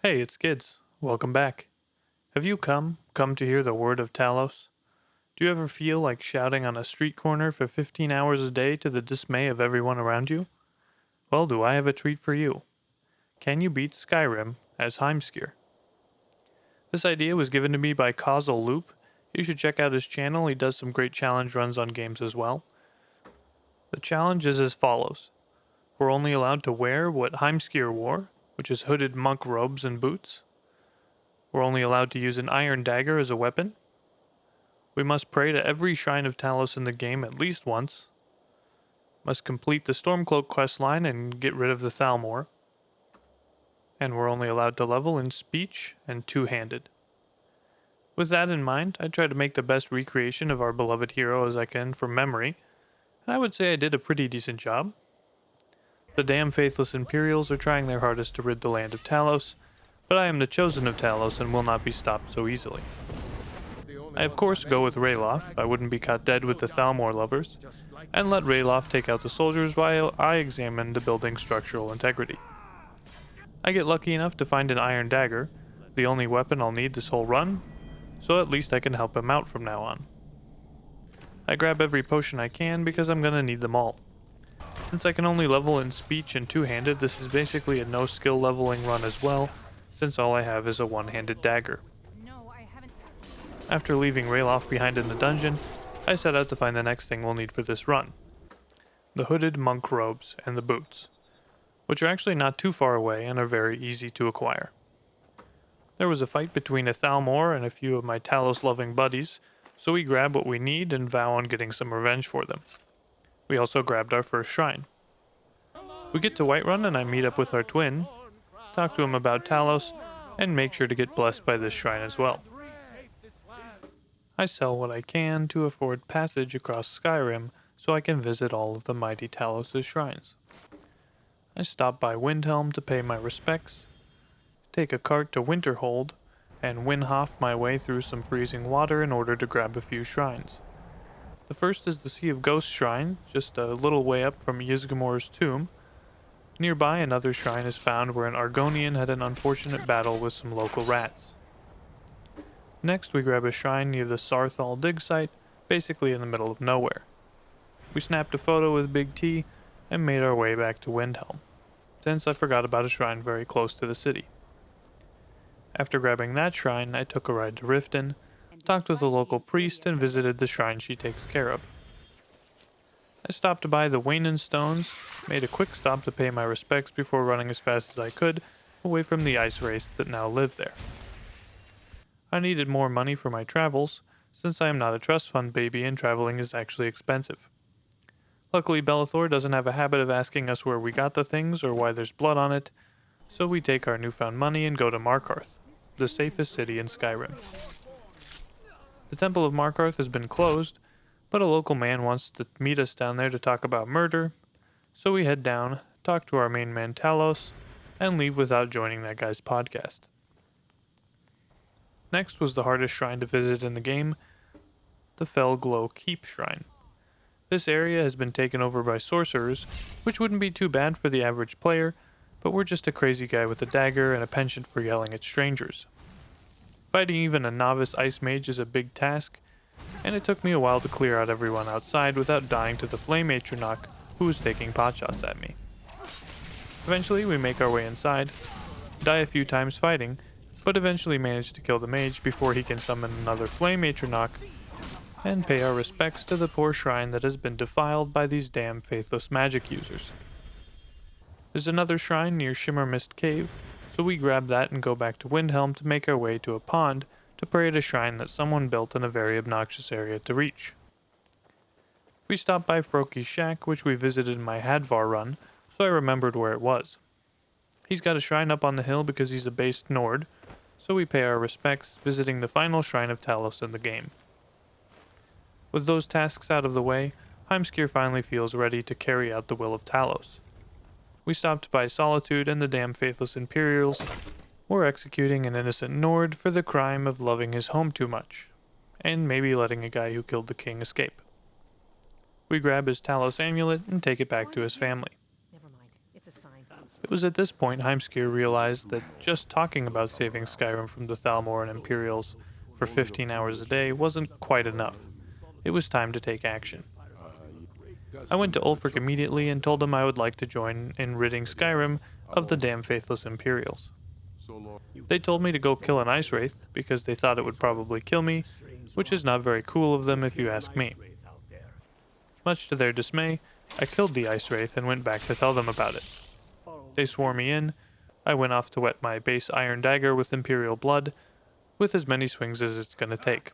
Hey, it's Kids. Welcome back. Have you come to hear the word of Talos? Do you ever feel like shouting on a street corner for 15 hours a day to the dismay of everyone around you? Well, do I have a treat for you. Can you beat Skyrim as Heimskr? This idea was given to me by Causal Loop. You should check out his channel, he does some great challenge runs on games as well. The challenge is as follows. We're only allowed to wear what Heimskr wore, which is hooded monk robes and boots. We're only allowed to use an iron dagger as a weapon. We must pray to every shrine of Talos in the game at least once. Must complete the Stormcloak questline and get rid of the Thalmor. And we're only allowed to level in speech and two-handed. With that in mind, I tried to make the best recreation of our beloved hero as I can from memory, and I would say I did a pretty decent job. The damn faithless Imperials are trying their hardest to rid the land of Talos, but I am the chosen of Talos and will not be stopped so easily. I of course go with Rayloff, I wouldn't be caught dead with the Thalmor lovers, and let Rayloff take out the soldiers while I examine the building's structural integrity. I get lucky enough to find an iron dagger, the only weapon I'll need this whole run, so at least I can help him out from now on. I grab every potion I can because I'm gonna need them all. Since I can only level in speech and two-handed, this is basically a no skill leveling run as well, since all I have is a one-handed dagger. After leaving Rayloff behind in the dungeon, I set out to find the next thing we'll need for this run. The hooded monk robes and the boots, which are actually not too far away and are very easy to acquire. There was a fight between a Thalmor and a few of my Talos-loving buddies, so we grab what we need and vow on getting some revenge for them. We also grabbed our first shrine. We get to Whiterun and I meet up with our twin, talk to him about Talos, and make sure to get blessed by this shrine as well. I sell what I can to afford passage across Skyrim so I can visit all of the mighty Talos' shrines. I stop by Windhelm to pay my respects, take a cart to Winterhold, and windhoff my way through some freezing water in order to grab a few shrines. The first is the Sea of Ghosts shrine, just a little way up from Ysgramor's tomb. Nearby, another shrine is found where an Argonian had an unfortunate battle with some local rats. Next, we grab a shrine near the Sarthal dig site, basically in the middle of nowhere. We snapped a photo with Big T and made our way back to Windhelm, since I forgot about a shrine very close to the city. After grabbing that shrine, I took a ride to Riften, talked with a local priest, and visited the shrine she takes care of. I stopped by the Waynan Stones, made a quick stop to pay my respects before running as fast as I could away from the ice wraiths that now live there. I needed more money for my travels, since I am not a trust fund baby and traveling is actually expensive. Luckily, Belethor doesn't have a habit of asking us where we got the things or why there's blood on it, so we take our newfound money and go to Markarth, the safest city in Skyrim. The Temple of Markarth has been closed, but a local man wants to meet us down there to talk about murder, so we head down, talk to our main man Talos, and leave without joining that guy's podcast. Next was the hardest shrine to visit in the game, the Felglow Keep Shrine. This area has been taken over by sorcerers, which wouldn't be too bad for the average player, but we're just a crazy guy with a dagger and a penchant for yelling at strangers. Fighting even a novice ice mage is a big task, and it took me a while to clear out everyone outside without dying to the flame atronach who was taking potshots at me. Eventually we make our way inside, die a few times fighting, but eventually manage to kill the mage before he can summon another flame atronach, and pay our respects to the poor shrine that has been defiled by these damn faithless magic users. There's another shrine near Shimmermist Cave, so we grab that and go back to Windhelm to make our way to a pond to pray at a shrine that someone built in a very obnoxious area to reach. We stopped by Froki's shack, which we visited in my Hadvar run, so I remembered where it was. He's got a shrine up on the hill because he's a based Nord, so we pay our respects, visiting the final shrine of Talos in the game. With those tasks out of the way, Heimskr finally feels ready to carry out the will of Talos. We stopped by Solitude and the damn faithless Imperials were executing an innocent Nord for the crime of loving his home too much, and maybe letting a guy who killed the king escape. We grab his Talos amulet and take it back to his family. It was at this point Heimskr realized that just talking about saving Skyrim from the Thalmor and Imperials for 15 hours a day wasn't quite enough. It was time to take action. I went to Ulfric immediately and told him I would like to join in ridding Skyrim of the damn faithless Imperials. They told me to go kill an ice wraith because they thought it would probably kill me, which is not very cool of them if you ask me. Much to their dismay, I killed the ice wraith and went back to tell them about it. They swore me in. I went off to wet my base iron dagger with Imperial blood, with as many swings as it's gonna take.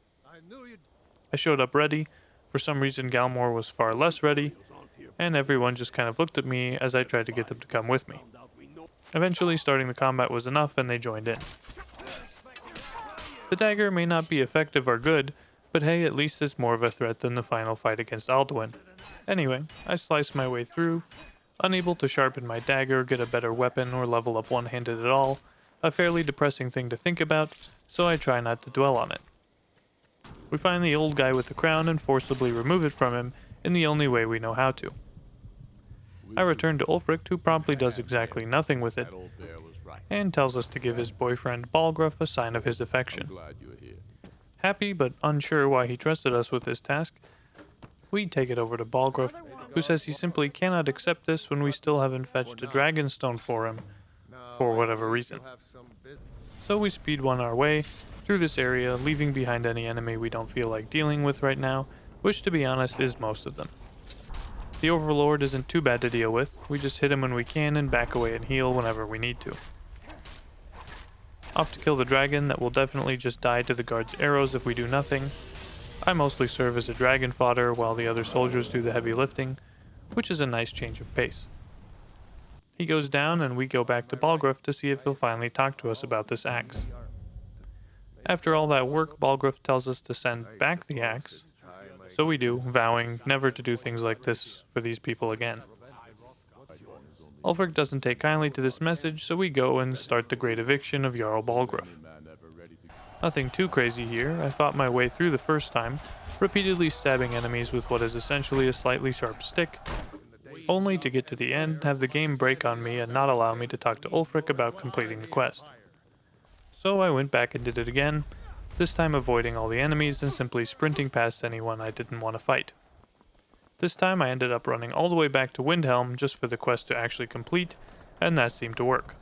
I showed up ready. For some reason Galmor was far less ready, and everyone just kind of looked at me as I tried to get them to come with me. Eventually, starting the combat was enough and they joined in. The dagger may not be effective or good, but hey, at least it's more of a threat than the final fight against Alduin. Anyway, I sliced my way through, unable to sharpen my dagger, get a better weapon, or level up one-handed at all, a fairly depressing thing to think about, so I try not to dwell on it. We find the old guy with the crown and forcibly remove it from him in the only way we know how to. I return to Ulfric, who promptly does exactly nothing with it, and tells us to give his boyfriend Balgruuf a sign of his affection. Happy but unsure why he trusted us with this task, we take it over to Balgruuf, who says he simply cannot accept this when we still haven't fetched a dragonstone for him, for whatever reason. So we speedrun our way through this area, leaving behind any enemy we don't feel like dealing with right now, which to be honest is most of them. The Overlord isn't too bad to deal with, we just hit him when we can and back away and heal whenever we need to. Off to kill the dragon that will definitely just die to the guard's arrows if we do nothing. I mostly serve as a dragon fodder while the other soldiers do the heavy lifting, which is a nice change of pace. He goes down and we go back to Balgruuf to see if he'll finally talk to us about this axe. After all that work, Balgruuf tells us to send back the axe, so we do, vowing never to do things like this for these people again. Ulfric doesn't take kindly to this message, so we go and start the great eviction of Jarl Balgruuf. Nothing too crazy here. I fought my way through the first time, repeatedly stabbing enemies with what is essentially a slightly sharp stick, only to get to the end, have the game break on me and not allow me to talk to Ulfric about completing the quest. So I went back and did it again, this time avoiding all the enemies and simply sprinting past anyone I didn't want to fight. This time I ended up running all the way back to Windhelm just for the quest to actually complete, and that seemed to work.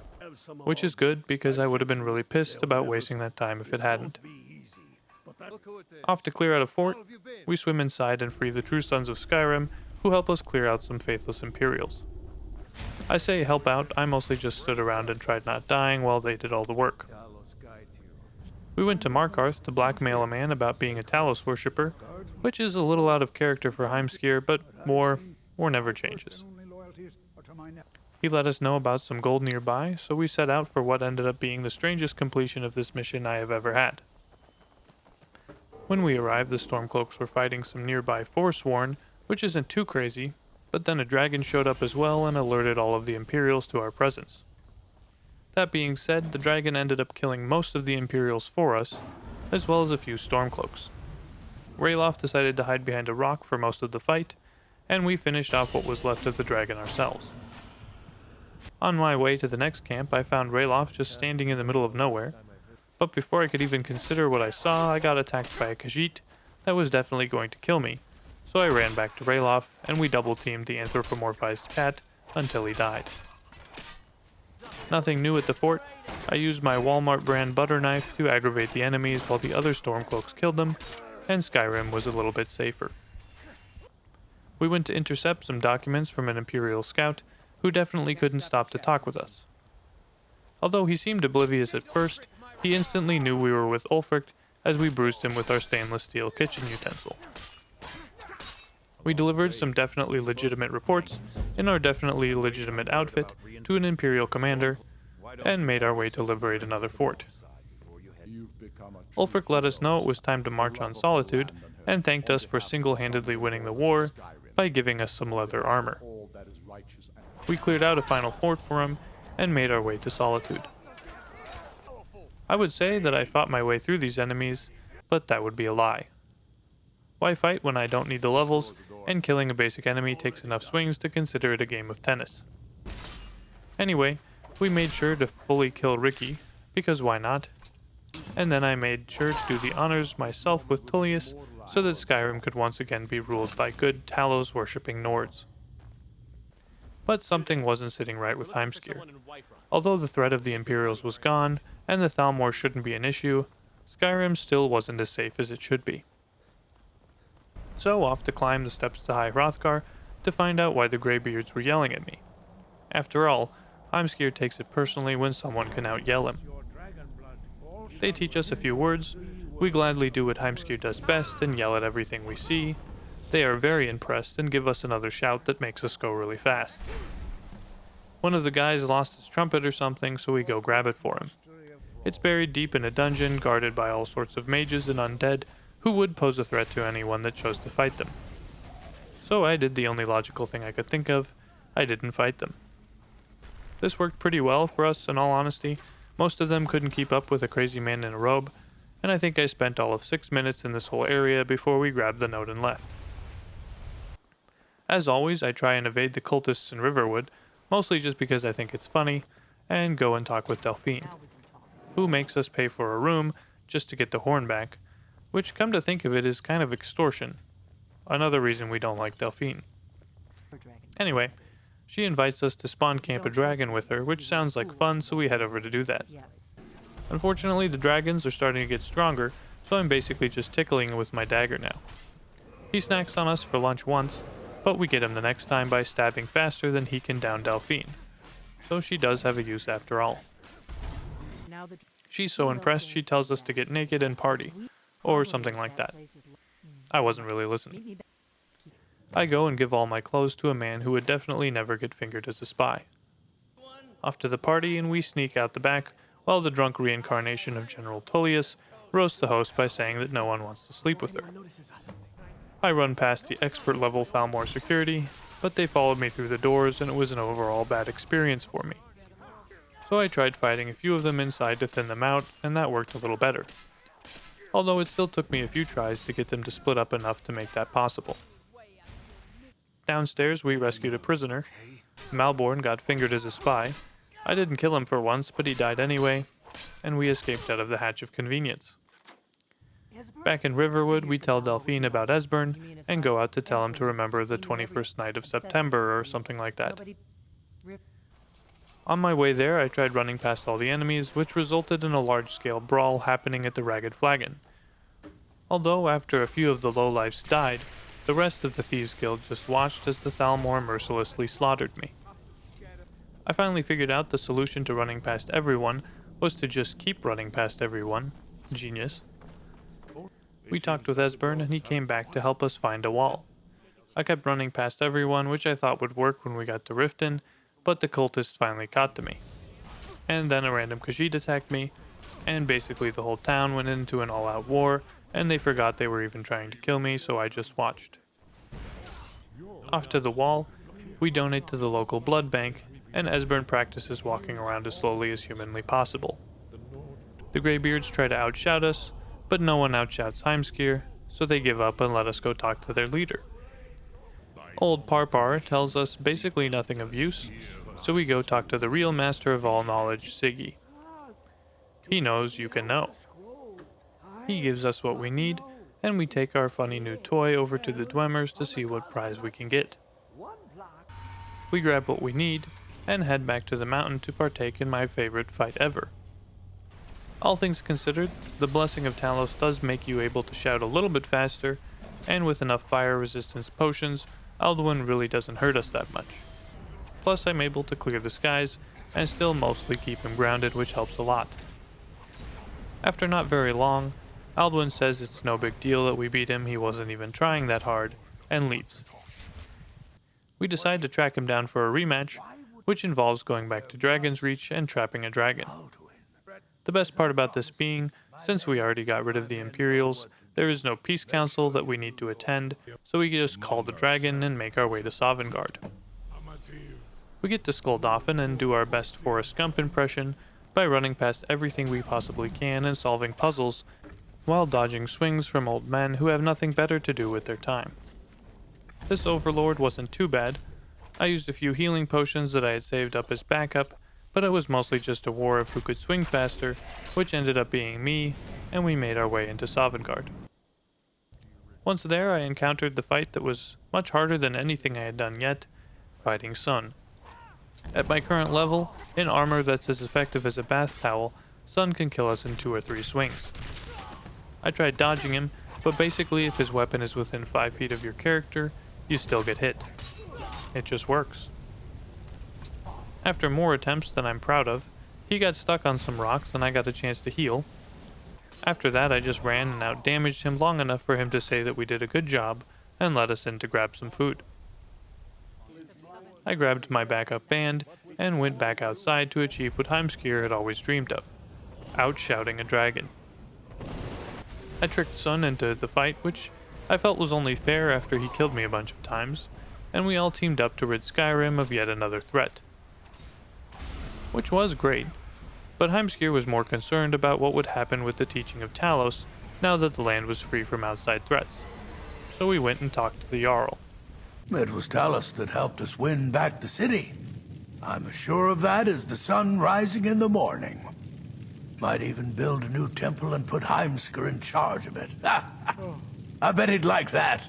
Which is good, because I would have been really pissed about wasting that time if it hadn't. Off to clear out a fort, we swim inside and free the true sons of Skyrim, who help us clear out some faithless Imperials. I say help out, I mostly just stood around and tried not dying while they did all the work. We went to Markarth to blackmail a man about being a Talos worshipper, which is a little out of character for Heimskr, but war never changes. He let us know about some gold nearby, so we set out for what ended up being the strangest completion of this mission I have ever had. When we arrived, the Stormcloaks were fighting some nearby Forsworn, which isn't too crazy, but then a dragon showed up as well and alerted all of the Imperials to our presence. That being said, the dragon ended up killing most of the Imperials for us, as well as a few Stormcloaks. Ralof decided to hide behind a rock for most of the fight, and we finished off what was left of the dragon ourselves. On my way to the next camp, I found Ralof just standing in the middle of nowhere, but before I could even consider what I saw, I got attacked by a Khajiit that was definitely going to kill me, so I ran back to Ralof, and we double-teamed the anthropomorphized cat until he died. Nothing new at the fort. I used my Walmart brand butter knife to aggravate the enemies while the other Stormcloaks killed them, and Skyrim was a little bit safer. We went to intercept some documents from an Imperial scout who definitely couldn't stop to talk with us. Although he seemed oblivious at first, he instantly knew we were with Ulfric as we bruised him with our stainless steel kitchen utensil. We delivered some definitely legitimate reports in our definitely legitimate outfit to an Imperial commander, and made our way to liberate another fort. Ulfric let us know it was time to march on Solitude, and thanked us for single-handedly winning the war by giving us some leather armor. We cleared out a final fort for him, and made our way to Solitude. I would say that I fought my way through these enemies, but that would be a lie. Why fight when I don't need the levels, and killing a basic enemy takes enough swings to consider it a game of tennis? Anyway, we made sure to fully kill Ricky, because why not? And then I made sure to do the honors myself with Tullius, so that Skyrim could once again be ruled by good Talos worshipping Nords. But something wasn't sitting right with Heimskr. Although the threat of the Imperials was gone, and the Thalmor shouldn't be an issue, Skyrim still wasn't as safe as it should be. So off to climb the steps to High Hrothgar to find out why the Greybeards were yelling at me. After all, Heimskr takes it personally when someone can out-yell him. They teach us a few words, we gladly do what Heimskr does best and yell at everything we see. They are very impressed and give us another shout that makes us go really fast. One of the guys lost his trumpet or something, so we go grab it for him. It's buried deep in a dungeon, guarded by all sorts of mages and undead, who would pose a threat to anyone that chose to fight them. So I did the only logical thing I could think of, I didn't fight them. This worked pretty well for us, in all honesty. Most of them couldn't keep up with a crazy man in a robe, and I think I spent all of 6 minutes in this whole area before we grabbed the note and left. As always, I try and evade the cultists in Riverwood, mostly just because I think it's funny, and go and talk with Delphine, who makes us pay for a room just to get the horn back, which, come to think of it, is kind of extortion. Another reason we don't like Delphine. Anyway, she invites us to spawn camp a dragon with her, which sounds like fun, so we head over to do that. Unfortunately, the dragons are starting to get stronger, so I'm basically just tickling him with my dagger now. He snacks on us for lunch once, but we get him the next time by stabbing faster than he can down Delphine. So she does have a use after all. She's so impressed she tells us to get naked and party, or something like that. I wasn't really listening. I go and give all my clothes to a man who would definitely never get fingered as a spy. Off to the party, and we sneak out the back, while the drunk reincarnation of General Tullius roasts the host by saying that no one wants to sleep with her. I run past the expert level Thalmor security, but they followed me through the doors and it was an overall bad experience for me. So I tried fighting a few of them inside to thin them out, and that worked a little better. Although it still took me a few tries to get them to split up enough to make that possible. Downstairs, we rescued a prisoner. Malborn got fingered as a spy. I didn't kill him for once, but he died anyway, and we escaped out of the hatch of convenience. Back in Riverwood, we tell Delphine about Esbern, and go out to tell him to remember the 21st night of September, or something like that. On my way there, I tried running past all the enemies, which resulted in a large-scale brawl happening at the Ragged Flagon. Although, after a few of the lowlifes died, the rest of the Thieves Guild just watched as the Thalmor mercilessly slaughtered me. I finally figured out the solution to running past everyone was to just keep running past everyone. Genius. We talked with Esbern, and he came back to help us find a wall. I kept running past everyone, which I thought would work when we got to Riften, but the cultists finally caught to me. And then a random Khajiit attacked me, and basically the whole town went into an all-out war, and they forgot they were even trying to kill me, so I just watched. Off to the wall, we donate to the local blood bank, and Esbern practices walking around as slowly as humanly possible. The Greybeards try to outshout us, but no one outshouts Heimskr, so they give up and let us go talk to their leader. Old Parpar tells us basically nothing of use, so we go talk to the real master of all knowledge, Siggy. He knows you can know. He gives us what we need, and we take our funny new toy over to the Dwemmers to see what prize we can get. We grab what we need, and head back to the mountain to partake in my favorite fight ever. All things considered, the Blessing of Talos does make you able to shout a little bit faster, and with enough fire resistance potions, Alduin really doesn't hurt us that much. Plus I'm able to clear the skies, and still mostly keep him grounded, which helps a lot. After not very long, Alduin says it's no big deal that we beat him, he wasn't even trying that hard, and leaves. We decide to track him down for a rematch, which involves going back to Dragon's Reach and trapping a dragon. The best part about this being, since we already got rid of the Imperials, there is no peace council that we need to attend, so we just call the dragon and make our way to Sovngarde. We get to Skuldafn and do our best Forrest Gump impression by running past everything we possibly can and solving puzzles, while dodging swings from old men who have nothing better to do with their time. This overlord wasn't too bad, I used a few healing potions that I had saved up as backup, but it was mostly just a war of who could swing faster, which ended up being me, and we made our way into Sovngarde. Once there, I encountered the fight that was much harder than anything I had done yet, fighting Sun. At my current level, in armor that's as effective as a bath towel, Sun can kill us in 2 or 3 swings. I tried dodging him, but basically if his weapon is within 5 feet of your character, you still get hit. It just works. After more attempts than I'm proud of, he got stuck on some rocks and I got a chance to heal. After that I just ran and outdamaged him long enough for him to say that we did a good job and let us in to grab some food. I grabbed my backup band and went back outside to achieve what Heimskr had always dreamed of, outshouting a dragon. I tricked Sun into the fight, which I felt was only fair after he killed me a bunch of times, and we all teamed up to rid Skyrim of yet another threat. Which was great, but Heimskr was more concerned about what would happen with the teaching of TALOS now that the land was free from outside threats. So we went and talked to the Jarl. It was Talos that helped us win back the city. I'm as sure of that as the sun rising in the morning. Might even build a new temple and put Heimskr in charge of it. I bet he'd like that.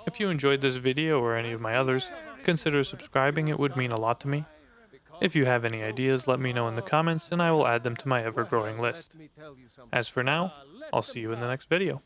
If you enjoyed this video or any of my others, consider subscribing, it would mean a lot to me. If you have any ideas, let me know in the comments and I will add them to my ever-growing list. As for now, I'll see you in the next video.